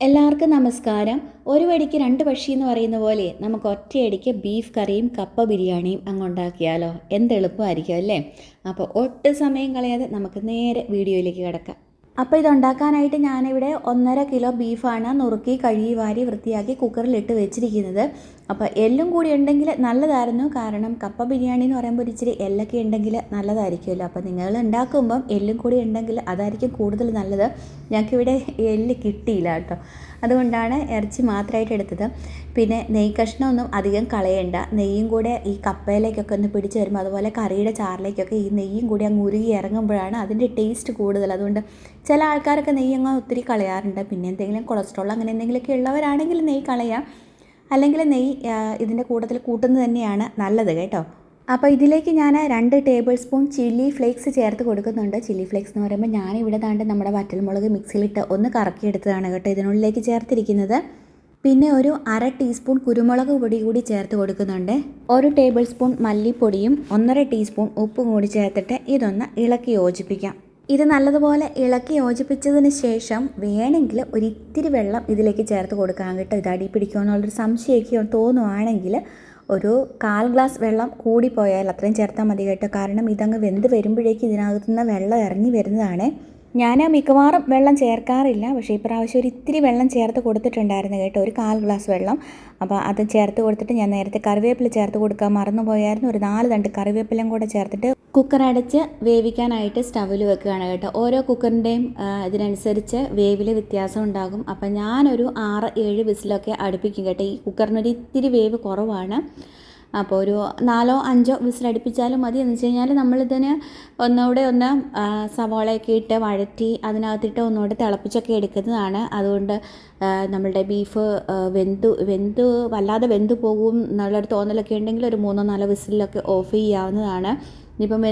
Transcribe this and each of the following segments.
എല്ലാവർക്കും നമസ്കാരം. ഒരു വടിക്ക് രണ്ട് പക്ഷി എന്ന് പറയുന്ന പോലെ നമുക്ക് ഒറ്റയടിക്ക് ബീഫ് കറിയും കപ്പ ബിരിയാണിയും അങ്ങ് ഉണ്ടാക്കിയാലോ. എന്ത് എളുപ്പമായിരിക്കും അല്ലേ. അപ്പോൾ ഒട്ടും സമയം കളയാതെ നമുക്ക് നേരെ വീഡിയോയിലേക്ക് കിടക്കാം. അപ്പോൾ ഇതുണ്ടാക്കാനായിട്ട് ഞാനിവിടെ 1.5 കിലോ ബീഫാണ് നുറുക്കി കഴുകി വാരി വൃത്തിയാക്കി കുക്കറിലിട്ട് വെച്ചിരിക്കുന്നത്. അപ്പോൾ എല്ലും കൂടി ഉണ്ടെങ്കിൽ നല്ലതായിരുന്നു, കാരണം കപ്പ ബിരിയാണി എന്ന് പറയുമ്പോൾ ഇച്ചിരി എല്ലൊക്കെ ഉണ്ടെങ്കിൽ നല്ലതായിരിക്കുമല്ലോ. അപ്പോൾ നിങ്ങൾ ഉണ്ടാക്കുമ്പം എല്ലും കൂടി ഉണ്ടെങ്കിൽ അതായിരിക്കും കൂടുതൽ നല്ലത്. ഞങ്ങൾക്കിവിടെ എല്ല് കിട്ടിയില്ല കേട്ടോ, അതുകൊണ്ടാണ് ഇറച്ചി മാത്രമായിട്ട് എടുത്തത്. പിന്നെ നെയ്യ് കഷ്ണമൊന്നും അധികം കളയണ്ട, നെയ്യും കൂടെ ഈ കപ്പയിലേക്കൊക്കെ ഒന്ന് പിടിച്ച് വരുമ്പോൾ അതുപോലെ കറിയുടെ ചാറിലേക്കൊക്കെ ഈ നെയ്യും കൂടി അങ്ങ് ഉരുകി ഇറങ്ങുമ്പോഴാണ് അതിൻ്റെ ടേസ്റ്റ് കൂടുതൽ. അതുകൊണ്ട് ചില ആൾക്കാരൊക്കെ നെയ്യ് അങ്ങ് ഒത്തിരി കളയാറുണ്ട്. പിന്നെ എന്തെങ്കിലും കൊളസ്ട്രോൾ അങ്ങനെ എന്തെങ്കിലുമൊക്കെ ഉള്ളവരാണെങ്കിൽ നെയ്യ് കളയാം, അല്ലെങ്കിൽ നെയ്യ് ഇതിൻ്റെ കൂട്ടത്തിൽ കൂട്ടുന്നത് തന്നെയാണ് നല്ലത് കേട്ടോ. അപ്പോൾ ഇതിലേക്ക് ഞാൻ 2 ടേബിൾ സ്പൂൺ ചില്ലി ഫ്ലേക്സ് ചേർത്ത് കൊടുക്കുന്നുണ്ട്. ചില്ലി ഫ്ലേക്സ് എന്ന് പറയുമ്പോൾ ഞാനിവിടെ താണ്ട് നമ്മുടെ വറ്റൽമുളക് മിക്സിയിലിട്ട് ഒന്ന് കറക്കിയെടുത്തതാണ് കേട്ടോ ഇതിനുള്ളിലേക്ക് ചേർത്തിരിക്കുന്നത്. പിന്നെ ഒരു 1/2 ടീസ്പൂൺ കുരുമുളക് പൊടി കൂടി ചേർത്ത് കൊടുക്കുന്നുണ്ട്. 1 ടേബിൾ സ്പൂൺ മല്ലിപ്പൊടിയും 1.5 ടീസ്പൂൺ ഉപ്പും കൂടി ചേർത്തിട്ട് ഇതൊന്ന് ഇളക്കി യോജിപ്പിക്കാം. ഇത് നല്ലതുപോലെ ഇളക്കി യോജിപ്പിച്ചതിന് ശേഷം വേണമെങ്കിൽ ഒരിത്തിരി വെള്ളം ഇതിലേക്ക് ചേർത്ത് കൊടുക്കാം കേട്ടോ. ഇത് അടി പിടിക്കുമെന്നുള്ളൊരു സംശയമൊക്കെ തോന്നുവാണെങ്കിൽ ഒരു 1/4 ഗ്ലാസ് വെള്ളം കൂടിപ്പോയാൽ അത്രയും ചേർത്താൽ മതി കേട്ടോ. കാരണം ഇതങ്ങ് വെന്ത് വരുമ്പോഴേക്കും ഇതിനകത്തുനിന്ന് വെള്ളം ഇറങ്ങി വരുന്നതാണ്. ഞാൻ മിക്കവാറും വെള്ളം ചേർക്കാറില്ല, പക്ഷേ ഇപ്രാവശ്യം ഒരു ഇത്തിരി വെള്ളം ചേർത്ത് കൊടുത്തിട്ടുണ്ടായിരുന്നു കേട്ടോ, ഒരു 1/4 ഗ്ലാസ് വെള്ളം. അപ്പോൾ അത് ചേർത്ത് കൊടുത്തിട്ട് ഞാൻ നേരത്തെ കറിവേപ്പില ചേർത്ത് കൊടുക്കാൻ മറന്നു പോയായിരുന്നു. ഒരു 4 തണ്ട് കറിവേപ്പിലയും കൂടെ ചേർത്തിട്ട് കുക്കർ അടച്ച് വേവിക്കാനായിട്ട് സ്റ്റവിൽ വെക്കുകയാണ് കേട്ടോ. ഓരോ കുക്കറിൻ്റെയും ഇതിനനുസരിച്ച് വേവിൽ വ്യത്യാസം ഉണ്ടാകും. അപ്പം ഞാനൊരു 6-7 വിസിലൊക്കെ അടുപ്പിക്കും കേട്ടോ. ഈ കുക്കറിനൊരു ഇത്തിരി വേവ് കുറവാണ്. അപ്പോൾ ഒരു 4-5 വിസിലടുപ്പിച്ചാലും മതി. എന്ന് വെച്ച് കഴിഞ്ഞാൽ നമ്മളിതിന് ഒന്നുകൂടെ സവാളയൊക്കെ ഇട്ട് വഴറ്റി അതിനകത്തിട്ട് ഒന്നുകൂടെ തിളപ്പിച്ചൊക്കെ എടുക്കുന്നതാണ്. അതുകൊണ്ട് നമ്മളുടെ ബീഫ് വെന്ത് വല്ലാതെ വെന്ത് പോകും എന്നുള്ളൊരു തോന്നലൊക്കെ ഉണ്ടെങ്കിൽ ഒരു 3-4 വിസിലൊക്കെ ഓഫ് ചെയ്യാവുന്നതാണ്. ഇനിയിപ്പം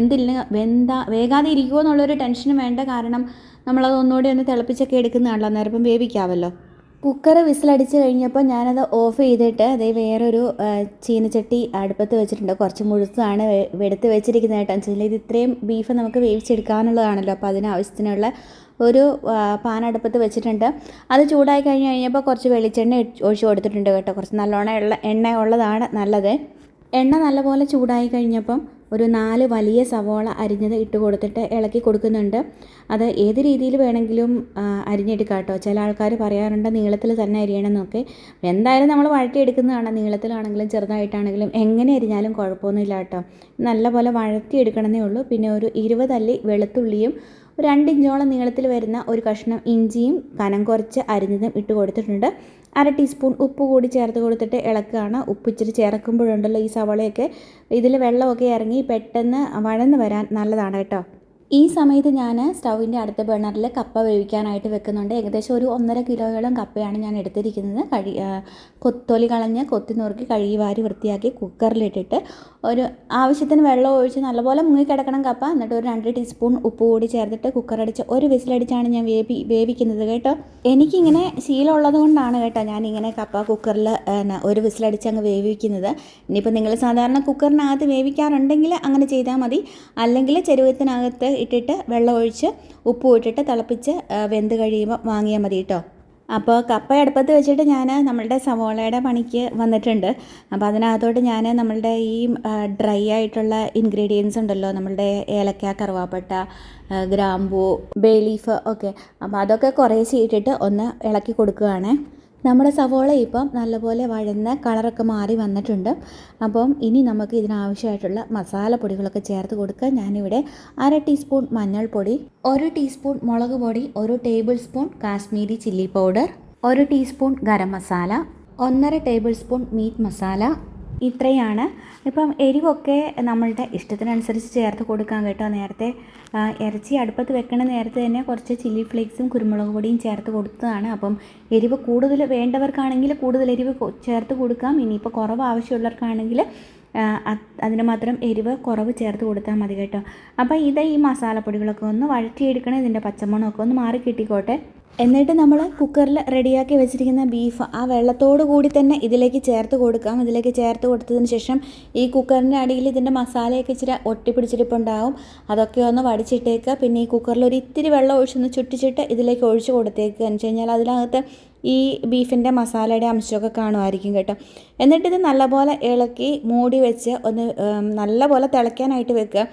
വേകാതെ ഇരിക്കുമോ എന്നുള്ളൊരു ടെൻഷനും വേണ്ട, കാരണം നമ്മളത് ഒന്നുകൂടെ ഒന്ന് തിളപ്പിച്ചൊക്കെ എടുക്കുന്നതാണല്ലോ, അന്നേരം ഇപ്പം വേവിക്കാമല്ലോ. കുക്കർ വിസിലടിച്ച് കഴിഞ്ഞപ്പോൾ ഞാനത് ഓഫ് ചെയ്തിട്ട് അതേ വേറൊരു ചീനച്ചട്ടി അടുപ്പത്ത് വെച്ചിട്ടുണ്ട്. കുറച്ച് മുഴുത്താണ് എടുത്ത് വെച്ചിരിക്കുന്നത് കേട്ടോ. വെച്ചാൽ ഇത് ഇത്രയും ബീഫ് നമുക്ക് വേവിച്ചെടുക്കാനുള്ളതാണല്ലോ, അപ്പോൾ അതിനാവശ്യത്തിനുള്ള ഒരു പാൻ അടുപ്പത്ത് വെച്ചിട്ടുണ്ട്. അത് ചൂടായി കഴിഞ്ഞപ്പോൾ കുറച്ച് വെളിച്ചെണ്ണ ഒഴിച്ച് കൊടുത്തിട്ടുണ്ട് കേട്ടോ. കുറച്ച് നല്ലോണം എണ്ണ ഉള്ളതാണ് നല്ലത്. എണ്ണ നല്ലപോലെ ചൂടായി കഴിഞ്ഞപ്പം ഒരു 4 വലിയ സവോള അരിഞ്ഞത് ഇട്ട് കൊടുത്തിട്ട് ഇളക്കി കൊടുക്കുന്നുണ്ട്. അത് ഏത് രീതിയിൽ വേണമെങ്കിലും അരിഞ്ഞെടുക്കാം കേട്ടോ. ചില ആൾക്കാർ പറയാറുണ്ട് നീളത്തിൽ തന്നെ അരിയണമെന്നൊക്കെ. എന്തായാലും നമ്മൾ വഴറ്റിയെടുക്കുന്നതാണ്, നീളത്തിലാണെങ്കിലും ചെറുതായിട്ടാണെങ്കിലും എങ്ങനെ അരിഞ്ഞാലും കുഴപ്പമൊന്നുമില്ല കേട്ടോ. നല്ലപോലെ വഴറ്റിയെടുക്കണമെന്നേ ഉള്ളൂ. പിന്നെ ഒരു 20 അല്ലി വെളുത്തുള്ളിയും 2 ഇഞ്ചോളം നീളത്തിൽ വരുന്ന ഒരു കഷ്ണം ഇഞ്ചിയും കനം കുറച്ച് അരിഞ്ഞതും ഇട്ട് കൊടുത്തിട്ടുണ്ട്. 1/2 ടീസ്പൂൺ ഉപ്പ് കൂടി ചേർത്ത് കൊടുത്തിട്ട് ഇളക്കുകയാണ്. ഉപ്പ് ഇച്ചിരി ചേർക്കുമ്പോഴുണ്ടല്ലോ ഈ സവളയൊക്കെ ഇതിൽ വെള്ളമൊക്കെ ഇറങ്ങി പെട്ടെന്ന് വഴന്ന് വരാൻ നല്ലതാണ് കേട്ടോ. ഈ സമയത്ത് ഞാൻ സ്റ്റൗവിൻ്റെ അടുത്ത ബർണറിൽ കപ്പ വേവിക്കാനായിട്ട് വെക്കുന്നുണ്ട്. ഏകദേശം ഒരു 1.5 കിലോയോളം കപ്പയാണ് ഞാൻ എടുത്തിരിക്കുന്നത്. കൊത്തൊലി കളഞ്ഞ് കൊത്തി നുറുക്കി കഴുകി വാരി വൃത്തിയാക്കി കുക്കറിലിട്ടിട്ട് ഒരു ആവശ്യത്തിന് വെള്ളം ഒഴിച്ച് നല്ലപോലെ മുങ്ങിക്കിടക്കണം കപ്പ. എന്നിട്ട് ഒരു 2 ടീസ്പൂൺ ഉപ്പ് കൂടി ചേർത്തിട്ട് കുക്കറടിച്ച് ഒരു വിസിലടിച്ചാണ് ഞാൻ വേവിക്കുന്നത് കേട്ടോ. എനിക്കിങ്ങനെ ശീലമുള്ളത് കൊണ്ടാണ് കേട്ടോ ഞാനിങ്ങനെ കപ്പ കുക്കറിൽ ഒരു വിസിലടിച്ച് അങ്ങ് വേവിക്കുന്നത്. ഇനിയിപ്പോൾ നിങ്ങൾ സാധാരണ കുക്കറിനകത്ത് വേവിക്കാറുണ്ടെങ്കിൽ അങ്ങനെ ചെയ്താൽ മതി, അല്ലെങ്കിൽ ചെരുവത്തിനകത്ത് ഇട്ടിട്ട് വെള്ളം ഒഴിച്ച് ഉപ്പ് ഇട്ടിട്ട് തിളപ്പിച്ച് വെന്ത് കഴിയുമ്പോൾ വാങ്ങിയാൽ മതി കേട്ടോ. അപ്പോൾ കപ്പ അടുപ്പത്ത് വെച്ചിട്ട് ഞാൻ നമ്മളുടെ സവോളയുടെ പണിക്ക് വന്നിട്ടുണ്ട്. അപ്പോൾ അതിനകത്തോട്ട് ഞാൻ നമ്മളുടെ ഈ ഡ്രൈ ആയിട്ടുള്ള ഇൻഗ്രീഡിയൻസ് ഉണ്ടല്ലോ, നമ്മളുടെ ഏലക്ക, കറുവാപ്പട്ട, ഗ്രാമ്പൂ, ബേ ലീഫ് ഒക്കെ, അപ്പോൾ അതൊക്കെ കുറേശ്ശെ ഇട്ടിട്ട് ഒന്ന് ഇളക്കി കൊടുക്കുകയാണ്. നമ്മുടെ സവോള ഇപ്പം നല്ലപോലെ വഴന്ന് കളറൊക്കെ മാറി വന്നിട്ടുണ്ട്. അപ്പം ഇനി നമുക്ക് ഇതിനാവശ്യമായിട്ടുള്ള മസാലപ്പൊടികളൊക്കെ ചേർത്ത് കൊടുക്കുക. ഞാനിവിടെ 1/2 ടീസ്പൂൺ മഞ്ഞൾപ്പൊടി, 1 ടീസ്പൂൺ മുളക് പൊടി, 1 tablespoon Kashmiri chilli powder, 1 teaspoon garam masala, 1.5 tablespoon meat masala, ഇത്രയാണ്. ഇപ്പം എരിവൊക്കെ നമ്മളുടെ ഇഷ്ടത്തിനനുസരിച്ച് ചേർത്ത് കൊടുക്കാം കേട്ടോ. നേരത്തെ ഇറച്ചി അടുപ്പത്ത് വെക്കണ നേരത്തെ തന്നെ കുറച്ച് ചില്ലി ഫ്ലേക്സും കുരുമുളക് പൊടിയും ചേർത്ത് കൊടുത്തതാണ്. അപ്പം എരിവ് കൂടുതൽ വേണ്ടവർക്കാണെങ്കിൽ കൂടുതൽ എരിവ് ചേർത്ത് കൊടുക്കാം. ഇനിയിപ്പോൾ കുറവ് ആവശ്യമുള്ളവർക്കാണെങ്കിൽ അതിന് മാത്രം എരിവ് കുറവ് ചേർത്ത് കൊടുത്താൽ മതി കേട്ടോ. അപ്പോൾ ഈ മസാലപ്പൊടികളൊക്കെ ഒന്ന് വഴറ്റിയെടുക്കണം. ഇതിൻ്റെ പച്ചമണമൊക്കെ ഒന്ന് മാറി കിട്ടിക്കോട്ടെ. എന്നിട്ട് നമ്മൾ കുക്കറിൽ റെഡിയാക്കി വെച്ചിരിക്കുന്ന ബീഫ് ആ വെള്ളത്തോട് കൂടി തന്നെ ഇതിലേക്ക് ചേർത്ത് കൊടുക്കാം. ഇതിലേക്ക് ചേർത്ത് കൊടുത്തതിന് ശേഷം ഈ കുക്കറിൻ്റെ അടിയിൽ ഇതിൻ്റെ മസാലയൊക്കെ ഇച്ചിരി ഒട്ടിപ്പിടിച്ചിരിപ്പുണ്ടാവും. അതൊക്കെ ഒന്ന് വടിച്ചിട്ടേക്കുക. പിന്നെ ഈ കുക്കറിൽ ഒരു ഇത്തിരി വെള്ളം ഒഴിച്ചൊന്ന് ചുറ്റിച്ചിട്ട് ഇതിലേക്ക് ഒഴിച്ച് കൊടുത്തേക്കുക എന്ന് വെച്ച് കഴിഞ്ഞാൽ അതിനകത്ത് ഈ ബീഫിൻ്റെ മസാലയുടെ അംശമൊക്കെ കാണുമായിരിക്കും കേട്ടോ. എന്നിട്ടിത് നല്ലപോലെ ഇളക്കി മൂടി വെച്ച് ഒന്ന് നല്ലപോലെ തിളയ്ക്കാനായിട്ട് വെക്കുക.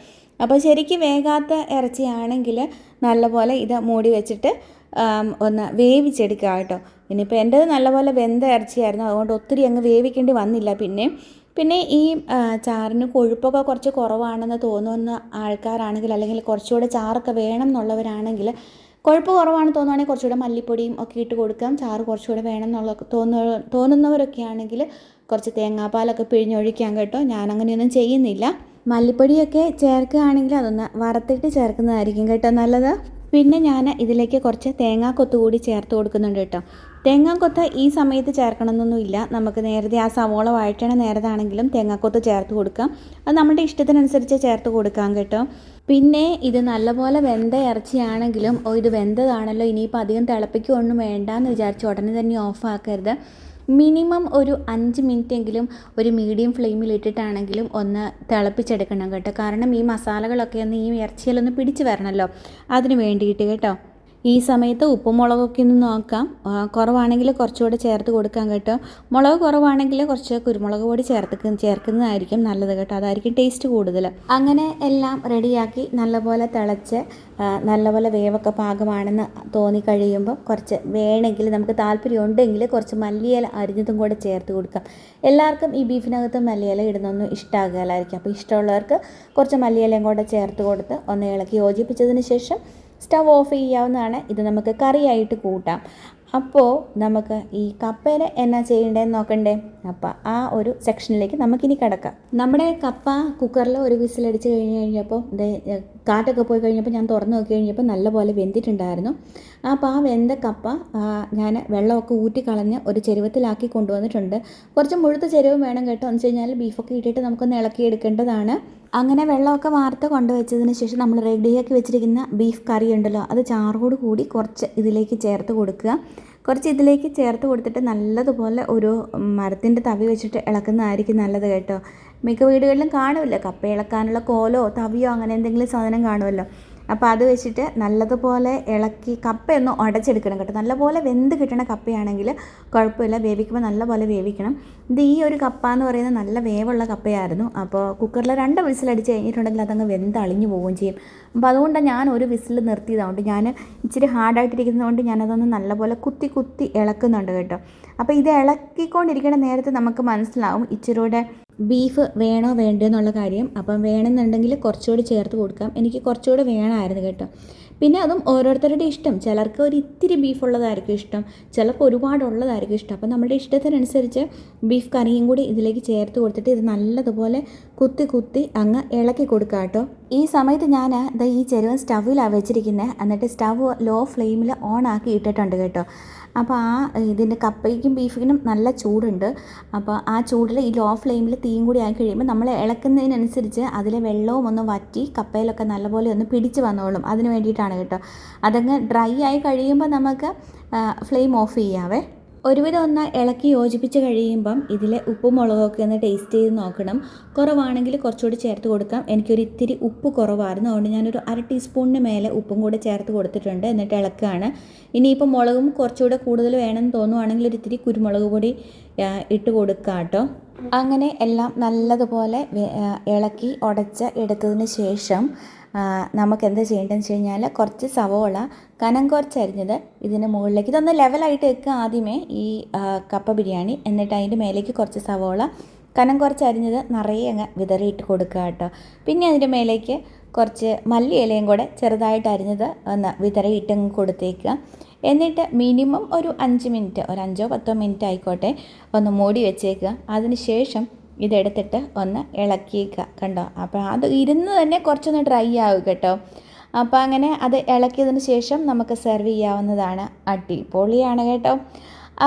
അപ്പോൾ ശരിക്കും വേകാത്ത ഇറച്ചിയാണെങ്കിൽ നല്ലപോലെ ഇത് മൂടി വെച്ചിട്ട് ഒന്ന് വേവിച്ചെടുക്കുക കേട്ടോ. ഇനിയിപ്പോൾ എൻ്റേത് നല്ലപോലെ വെന്ത ഇറച്ചിയായിരുന്നു, അതുകൊണ്ട് ഒത്തിരി അങ്ങ് വേവിക്കേണ്ടി വന്നില്ല. പിന്നെ ഈ ചാറിന് കൊഴുപ്പൊക്കെ കുറച്ച് കുറവാണെന്ന് തോന്നുന്ന ആൾക്കാരാണെങ്കിൽ, അല്ലെങ്കിൽ കുറച്ചുകൂടെ ചാറൊക്കെ വേണം എന്നുള്ളവരാണെങ്കിൽ, കൊഴുപ്പ് കുറവാണെന്ന് തോന്നുവാണെങ്കിൽ കുറച്ചുകൂടെ മല്ലിപ്പൊടിയും ഒക്കെ ഇട്ട് കൊടുക്കാം. ചാറ് കുറച്ചുകൂടെ വേണം എന്നുള്ള തോന്നുന്നവരൊക്കെ ആണെങ്കിൽ കുറച്ച് തേങ്ങാപ്പാലൊക്കെ പിഴിഞ്ഞൊഴിക്കാം കേട്ടോ. ഞാനങ്ങനെയൊന്നും ചെയ്യുന്നില്ല. മല്ലിപ്പൊടിയൊക്കെ ചേർക്കുകയാണെങ്കിൽ അതൊന്ന് വറുത്തിട്ട് ചേർക്കുന്നതായിരിക്കും കേട്ടോ നല്ലത്. പിന്നെ ഞാൻ ഇതിലേക്ക് കുറച്ച് തേങ്ങാക്കൊത്ത് കൂടി ചേർത്ത് കൊടുക്കുന്നുണ്ട് കേട്ടോ. തേങ്ങാക്കൊത്ത് ഈ സമയത്ത് ചേർക്കണമെന്നൊന്നുമില്ല. നമുക്ക് നേരത്തെ ആ സവോള വഴറ്റണ നേരത്താണെങ്കിലും തേങ്ങാക്കൊത്ത് ചേർത്ത് കൊടുക്കാം. അത് നമ്മുടെ ഇഷ്ടത്തിനനുസരിച്ച് ചേർത്ത് കൊടുക്കാം കേട്ടോ. പിന്നെ ഇത് നല്ലപോലെ വെന്ത ഇറച്ചിയാണെങ്കിലും ഇത് വെന്തതാണല്ലോ, ഇനിയിപ്പോൾ അധികം തിളപ്പിക്കുകയൊന്നും വേണ്ടാന്ന് വിചാരിച്ച് ഉടനെ തന്നെ ഓഫാക്കരുത്. മിനിമം ഒരു 5 മിനിറ്റെങ്കിലും ഒരു മീഡിയം ഫ്ലെയിമിൽ ഇട്ടിട്ടാണെങ്കിലും ഒന്ന് തിളപ്പിച്ചെടുക്കണം കേട്ടോ. കാരണം ഈ മസാലകളൊക്കെ ഒന്ന് ഈ ഇറച്ചിയിലൊന്ന് പിടിച്ച് വരണമല്ലോ, അതിന് വേണ്ടിയിട്ട് കേട്ടോ. ഈ സമയത്ത് ഉപ്പും മുളകൊക്കെ ഒന്ന് നോക്കാം. കുറവാണെങ്കിൽ കുറച്ചുകൂടെ ചേർത്ത് കൊടുക്കാം കേട്ടോ. മുളക് കുറവാണെങ്കിൽ കുറച്ച് കുരുമുളക് പൊടി ചേർക്കുന്നതായിരിക്കും നല്ലത് കേട്ടോ. അതായിരിക്കും ടേസ്റ്റ് കൂടുതൽ. അങ്ങനെ എല്ലാം റെഡിയാക്കി നല്ലപോലെ തിളച്ച് നല്ലപോലെ വേവൊക്കെ പാകമാണെന്ന് തോന്നിക്കഴിയുമ്പോൾ കുറച്ച് വേണമെങ്കിൽ നമുക്ക് താല്പര്യം ഉണ്ടെങ്കിൽ കുറച്ച് മല്ലിയില അരിഞ്ഞതും കൂടെ ചേർത്ത് കൊടുക്കാം. എല്ലാവർക്കും ഈ ബീഫിനകത്ത് മല്ലിയില ഇടുന്നൊന്നും ഇഷ്ടമാകില്ലായിരിക്കും. അപ്പോൾ ഇഷ്ടമുള്ളവർക്ക് കുറച്ച് മല്ലിയിലയും കൂടെ ചേർത്ത് കൊടുത്ത് ഒന്ന് ഇളക്കി യോജിപ്പിച്ചതിന് ശേഷം സ്റ്റവ് ഓഫ് ചെയ്യാവുന്നതാണ്. ഇത് നമുക്ക് കറിയായിട്ട് കൂട്ടാം. അപ്പോൾ നമുക്ക് ഈ കപ്പേനെ എന്നാ ചെയ്യേണ്ടതെന്ന് നോക്കണ്ടേ? അപ്പോൾ ആ ഒരു സെക്ഷനിലേക്ക് നമുക്കിനി കിടക്കാം. നമ്മുടെ കപ്പ കുക്കറിൽ ഒരു വിസിലടിച്ച് കഴിഞ്ഞപ്പോൾ കാറ്റൊക്കെ പോയി കഴിഞ്ഞപ്പോൾ ഞാൻ തുറന്ന് നോക്കി കഴിഞ്ഞപ്പോൾ നല്ലപോലെ വെന്തിട്ടുണ്ടായിരുന്നു. അപ്പോൾ ആ വെന്ത കപ്പ ഞാൻ വെള്ളമൊക്കെ ഊറ്റിക്കളഞ്ഞ് ഒരു ചെരുവത്തിലാക്കി കൊണ്ടുവന്നിട്ടുണ്ട്. കുറച്ച് മുഴുത്ത ചെരുവ് വേണം കേട്ടോ. എന്ന് വെച്ച് കഴിഞ്ഞാൽ ബീഫൊക്കെ ഇട്ടിട്ട് നമുക്കൊന്ന് ഇളക്കി എടുക്കേണ്ടതാണ്. അങ്ങനെ വെള്ളമൊക്കെ വാർത്ത് കൊണ്ടുവച്ചതിന് ശേഷം നമ്മൾ റെഡിയാക്കി വെച്ചിരിക്കുന്ന ബീഫ് കറി ഉണ്ടല്ലോ, അത് ചാറോട് കൂടി കുറച്ച് ഇതിലേക്ക് ചേർത്ത് കൊടുക്കുക. കുറച്ച് ഇതിലേക്ക് ചേർത്ത് കൊടുത്തിട്ട് നല്ലതുപോലെ ഒരു മരത്തിൻ്റെ തവി വെച്ചിട്ട് ഇളക്കുന്നതായിരിക്കും നല്ലത് കേട്ടോ. മിക്ക വീടുകളിലും കാണുമല്ലോ കപ്പ ഇളക്കാനുള്ള കോലോ തവിയോ അങ്ങനെ എന്തെങ്കിലും സാധനം കാണുമല്ലോ. അപ്പോൾ അത് വെച്ചിട്ട് നല്ലതുപോലെ ഇളക്കി കപ്പയൊന്ന് ഉടച്ചെടുക്കണം കേട്ടോ. നല്ലപോലെ വെന്ത് കിട്ടണ കപ്പയാണെങ്കിൽ കുഴപ്പമില്ല, വേവിക്കുമ്പോൾ നല്ലപോലെ വേവിക്കണം. ഇത് ഈ ഒരു കപ്പ എന്ന് പറയുന്നത് നല്ല വേവുള്ള കപ്പയായിരുന്നു. അപ്പോൾ കുക്കറിൽ 2 വിസിലടിച്ച് കഴിഞ്ഞിട്ടുണ്ടെങ്കിൽ അതങ്ങ് വെന്ത് അളിഞ്ഞു പോവുകയും ചെയ്യും. അപ്പോൾ അതുകൊണ്ട് ഞാൻ ഒരു വിസിൽ നിർത്തിയതുകൊണ്ട് ഞാൻ ഇച്ചിരി ഹാർഡായിട്ടിരിക്കുന്നതുകൊണ്ട് ഞാനതൊന്ന് നല്ലപോലെ കുത്തി ഇളക്കുന്നുണ്ട് കേട്ടോ. അപ്പോൾ ഇത് ഇളക്കിക്കൊണ്ടിരിക്കുന്ന നേരത്തെ നമുക്ക് മനസ്സിലാവും ഇച്ചിരൂടെ ബീഫ് വേണോ വേണ്ടോ എന്നുള്ള കാര്യം. അപ്പം വേണമെന്നുണ്ടെങ്കിൽ കുറച്ചുകൂടി ചേർത്ത് കൊടുക്കാം. എനിക്ക് കുറച്ചുകൂടി വേണമായിരുന്നു കേട്ടോ. പിന്നെ അതും ഓരോരുത്തരുടെ ഇഷ്ടം. ചിലർക്ക് ഒരു ഇത്തിരി ബീഫ് ഉള്ളതായിരിക്കും ഇഷ്ടം, ചിലർക്ക് ഒരുപാടുള്ളതായിരിക്കും ഇഷ്ടം. അപ്പം നമ്മുടെ ഇഷ്ടത്തിനനുസരിച്ച് ബീഫ് കറിയും കൂടി ഇതിലേക്ക് ചേർത്ത് കൊടുത്തിട്ട് ഇത് നല്ലതുപോലെ കുത്തി അങ്ങ് ഇളക്കി കൊടുക്കുക കേട്ടോ. ഈ സമയത്ത് ഞാൻ ഈ ചെരുവൻ സ്റ്റവിലാണ് വെച്ചിരിക്കുന്നത്. എന്നിട്ട് സ്റ്റവ് ലോ ഫ്ലെയിമിൽ ഓൺ ആക്കി ഇട്ടിട്ടുണ്ട് കേട്ടോ. അപ്പോൾ ഇതിൻ്റെ കപ്പയ്ക്കും ബീഫിനും നല്ല ചൂടുണ്ട്. അപ്പോൾ ആ ചൂടിൽ ഈ ലോ ഫ്ലെയിമിൽ തീയും കൂടി ആയി കഴിയുമ്പോൾ നമ്മൾ ഇളക്കുന്നതിനനുസരിച്ച് അതിലെ വെള്ളവും ഒന്ന് വറ്റി കപ്പയിലൊക്കെ നല്ലപോലെ ഒന്ന് പിടിച്ച് വന്നോളും. അതിന് വേണ്ടിയിട്ടാണ് കേട്ടോ. അതങ്ങ് ഡ്രൈ ആയി കഴിയുമ്പോൾ നമുക്ക് ഫ്ലെയിം ഓഫ് ചെയ്യാവേ. ഒരുവിധം ഒന്ന് ഇളക്കി യോജിപ്പിച്ച് കഴിയുമ്പം ഇതിലെ ഉപ്പും മുളകൊക്കെ ഒന്ന് ടേസ്റ്റ് ചെയ്ത് നോക്കണം. കുറവാണെങ്കിൽ കുറച്ചുകൂടി ചേർത്ത് കൊടുക്കാം. എനിക്കൊരു ഇത്തിരി ഉപ്പ് കുറവായിരുന്നു, അതുകൊണ്ട് ഞാനൊരു 1/2 ടീസ്പൂണിന് മേലെ ഉപ്പും കൂടെ ചേർത്ത് കൊടുത്തിട്ടുണ്ട്. എന്നിട്ട് ഇളക്കുകയാണ്. ഇനിയിപ്പോൾ മുളകും കുറച്ചുകൂടെ കൂടുതൽ വേണമെന്ന് തോന്നുവാണെങ്കിൽ ഒരു ഇത്തിരി കുരുമുളക് പൊടി ഇട്ട് കൊടുക്കുക കേട്ടോ. അങ്ങനെ എല്ലാം നല്ലതുപോലെ ഇളക്കി ഉടച്ച് എടുത്തതിന് ശേഷം നമുക്ക് എന്താ ചെയ്യേണ്ടതെന്ന് വെച്ച് കഴിഞ്ഞാൽ കുറച്ച് സവോള കനം കുറച്ചരിഞ്ഞത് ഇതിന് മുകളിലേക്ക്, ഇതൊന്ന് ലെവലായിട്ട് വെക്കുക ആദ്യമേ ഈ കപ്പ ബിരിയാണി. എന്നിട്ട് അതിൻ്റെ മേലേക്ക് കുറച്ച് സവോള കനം കുറച്ചരിഞ്ഞത് നിറയെ അങ്ങ് വിതറിയിട്ട് കൊടുക്കുക കേട്ടോ. പിന്നെ അതിൻ്റെ മേലേക്ക് കുറച്ച് മല്ലിയിലയും കൂടെ ചെറുതായിട്ട് അരിഞ്ഞത് ഒന്ന് വിതറിയിട്ടങ്ങ് കൊടുത്തേക്കുക. എന്നിട്ട് മിനിമം ഒരു 5 മിനിറ്റ്, ഒരു 5-10 മിനിറ്റ് ആയിക്കോട്ടെ, ഒന്ന് മൂടി വെച്ചേക്കുക. അതിന് ശേഷം ഇതെടുത്തിട്ട് ഒന്ന് ഇളക്കിയേക്കുക കണ്ടോ. അപ്പോൾ അത് ഇരുന്ന് തന്നെ കുറച്ചൊന്ന് ഡ്രൈ ആവും കേട്ടോ. അപ്പോൾ അങ്ങനെ അത് ഇളക്കിയതിന് ശേഷം നമുക്ക് സെർവ് ചെയ്യാവുന്നതാണ്. അടിപൊളിയാണ് കേട്ടോ.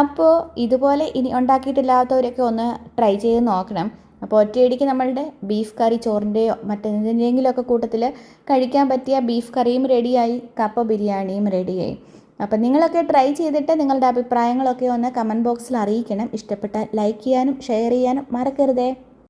അപ്പോൾ ഇതുപോലെ ഇനി ഉണ്ടാക്കിയിട്ടില്ലാത്തവരൊക്കെ ഒന്ന് ട്രൈ ചെയ്ത് നോക്കണം. അപ്പോൾ ഒറ്റയടിക്ക് നമ്മളുടെ ബീഫ് കറി ചോറിൻ്റെയോ മറ്റെന്തെങ്കിലുമൊക്കെ കൂട്ടത്തിൽ കഴിക്കാൻ പറ്റിയ ബീഫ് കറിയും റെഡിയായി, കപ്പ ബിരിയാണിയും റെഡിയായി. അപ്പം നിങ്ങളൊക്കെ ട്രൈ ചെയ്തിട്ട് നിങ്ങളുടെ അഭിപ്രായങ്ങളൊക്കെ ഒന്ന് കമൻറ്റ് ബോക്സിൽ അറിയിക്കണം. ഇഷ്ടപ്പെട്ടാൽ ലൈക്ക് ചെയ്യാനും ഷെയർ ചെയ്യാനും മറക്കരുതേ.